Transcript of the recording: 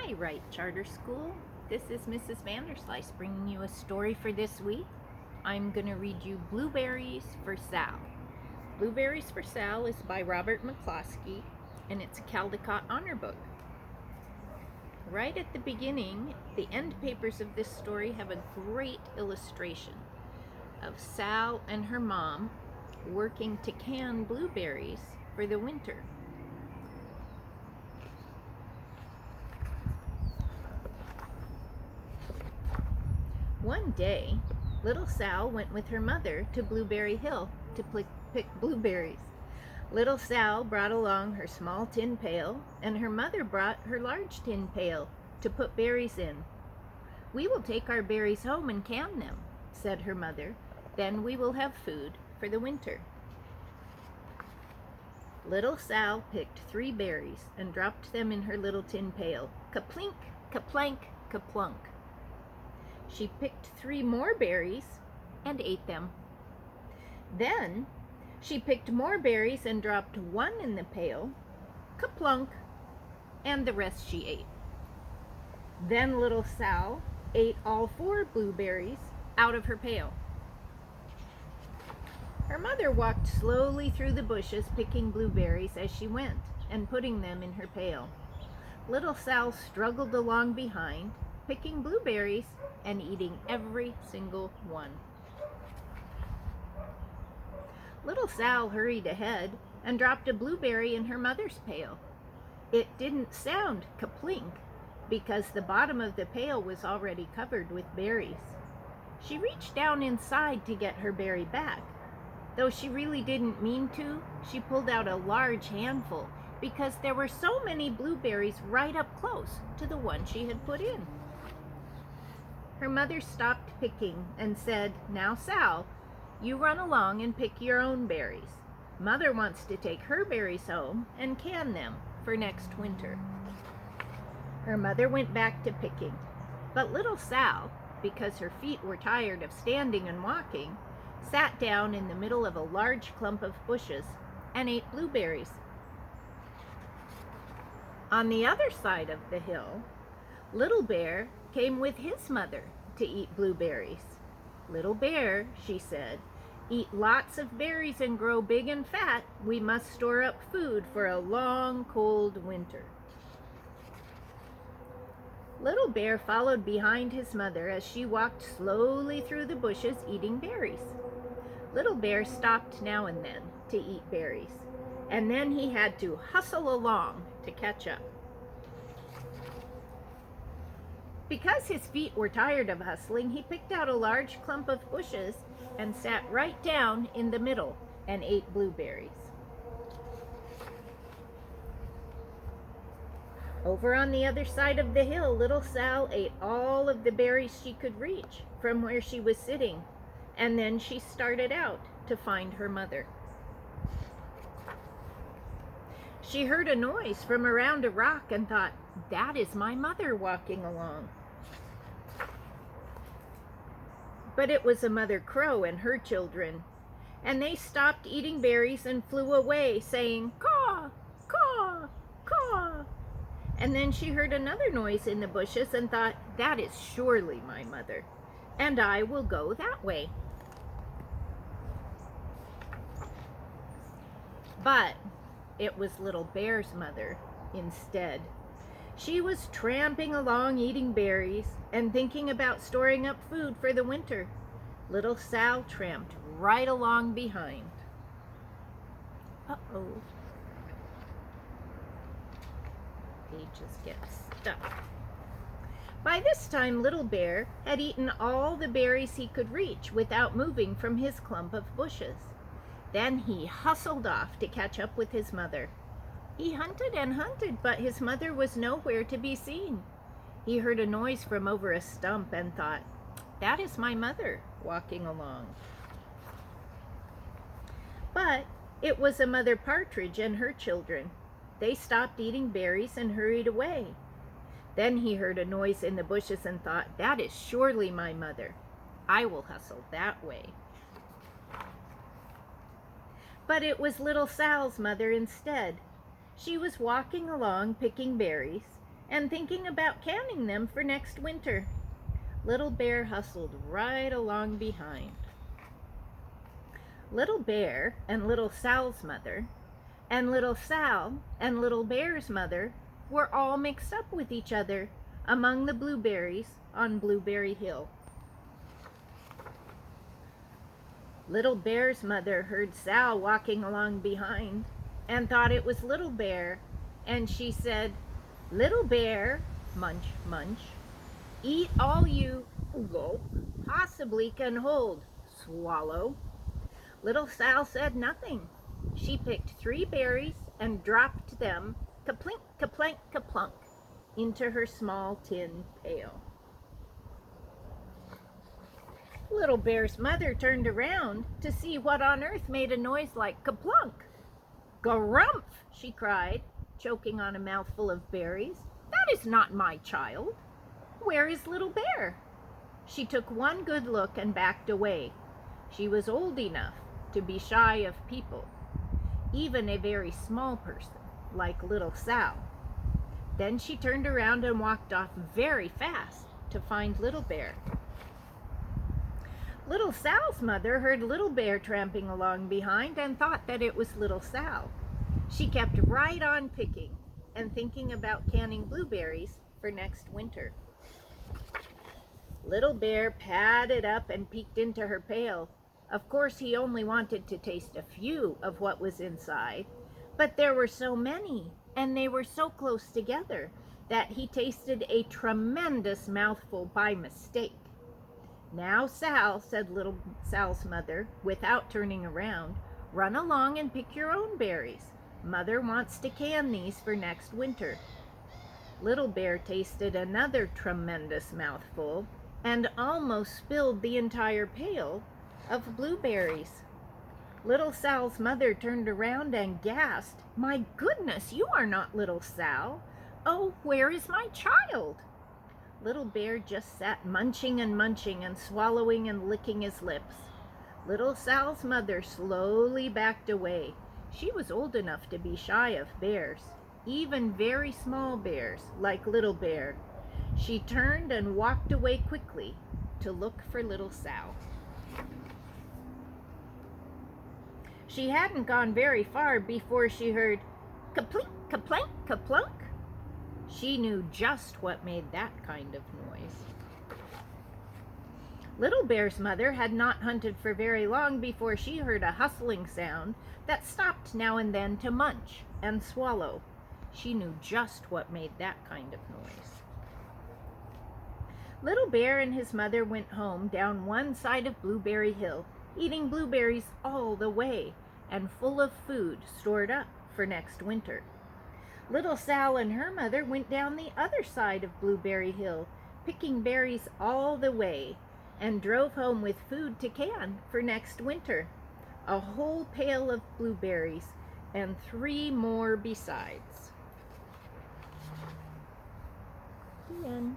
Hi, Wright Charter School. This is Mrs. Vanderslice bringing you a story for this week. I'm going to read you Blueberries for Sal. Blueberries for Sal is by Robert McCloskey, and it's a Caldecott Honor Book. Right at the beginning, the end papers of this story have a great illustration of Sal and her mom working to can blueberries for the winter. One day, little Sal went with her mother to Blueberry Hill to pick blueberries. Little Sal brought along her small tin pail, and her mother brought her large tin pail to put berries in. "We will take our berries home and can them," said her mother. "Then we will have food for the winter." Little Sal picked 3 berries and dropped them in her little tin pail. Kaplink, kaplank, kaplunk. She picked 3 more berries and ate them. Then she picked more berries and dropped 1 in the pail, kaplunk, and the rest she ate. Then little Sal ate all 4 blueberries out of her pail. Her mother walked slowly through the bushes picking blueberries as she went and putting them in her pail. Little Sal struggled along behind, picking blueberries and eating every single one. Little Sal hurried ahead and dropped a blueberry in her mother's pail. It didn't sound kaplink because the bottom of the pail was already covered with berries. She reached down inside to get her berry back. Though she really didn't mean to, she pulled out a large handful because there were so many blueberries right up close to the one she had put in. Her mother stopped picking and said, "Now, Sal, you run along and pick your own berries. Mother wants to take her berries home and can them for next winter." Her mother went back to picking, but little Sal, because her feet were tired of standing and walking, sat down in the middle of a large clump of bushes and ate blueberries. On the other side of the hill, Little Bear came with his mother to eat blueberries. "Little Bear," she said, "eat lots of berries and grow big and fat. We must store up food for a long, cold winter." Little Bear followed behind his mother as she walked slowly through the bushes eating berries. Little Bear stopped now and then to eat berries, and then he had to hustle along to catch up. Because his feet were tired of hustling, he picked out a large clump of bushes and sat right down in the middle and ate blueberries. Over on the other side of the hill, little Sal ate all of the berries she could reach from where she was sitting, and then she started out to find her mother. She heard a noise from around a rock and thought, "That is my mother walking along." But it was a mother crow and her children, and they stopped eating berries and flew away, saying, "Caw, caw, caw." And then she heard another noise in the bushes and thought, "That is surely my mother, and I will go that way." But it was Little Bear's mother instead. She was tramping along eating berries and thinking about storing up food for the winter. Little Sal tramped right along behind. Uh-oh. Pages get stuck. By this time, Little Bear had eaten all the berries he could reach without moving from his clump of bushes. Then he hustled off to catch up with his mother. He hunted and hunted, but his mother was nowhere to be seen. He heard a noise from over a stump and thought, "That is my mother walking along." But it was a mother partridge and her children. They stopped eating berries and hurried away. Then he heard a noise in the bushes and thought, "That is surely my mother. I will hustle that way." But it was little Sal's mother instead. She was walking along picking berries, and thinking about canning them for next winter. Little Bear hustled right along behind. Little Bear and Little Sal's mother, and Little Sal and Little Bear's mother were all mixed up with each other among the blueberries on Blueberry Hill. Little Bear's mother heard Sal walking along behind and thought it was Little Bear, and she said, "Little Bear, munch, munch, eat all you gulp possibly can hold, swallow." Little Sal said nothing. She picked 3 berries and dropped them, kaplink, kaplank, kaplunk, into her small tin pail. Little Bear's mother turned around to see what on earth made a noise like kaplunk. "Garumph!" she cried, choking on a mouthful of berries. "That is not my child. Where is Little Bear?" She took one good look and backed away. She was old enough to be shy of people, even a very small person like Little Sal. Then she turned around and walked off very fast to find Little Bear. Little Sal's mother heard Little Bear tramping along behind and thought that it was Little Sal. She kept right on picking and thinking about canning blueberries for next winter. Little Bear padded up and peeked into her pail. Of course, he only wanted to taste a few of what was inside, but there were so many, and they were so close together, that he tasted a tremendous mouthful by mistake. "Now, Sal," said Little Sal's mother, without turning around, "run along and pick your own berries. Mother wants to can these for next winter." Little Bear tasted another tremendous mouthful and almost spilled the entire pail of blueberries. Little Sal's mother turned around and gasped, "My goodness, you are not Little Sal. Oh, where is my child?" Little Bear just sat munching and swallowing and licking his lips. Little Sal's mother slowly backed away. She was old enough to be shy of bears, even very small bears like Little Bear. She turned and walked away quickly to look for Little Sal. She hadn't gone very far before she heard kaplink, kaplank, kaplunk. She knew just what made that kind of noise. Little Bear's mother had not hunted for very long before she heard a hustling sound that stopped now and then to munch and swallow. She knew just what made that kind of noise. Little Bear and his mother went home down one side of Blueberry Hill, eating blueberries all the way and full of food stored up for next winter. Little Sal and her mother went down the other side of Blueberry Hill, picking berries all the way, and drove home with food to can for next winter. A whole pail of blueberries and 3 more besides. The end.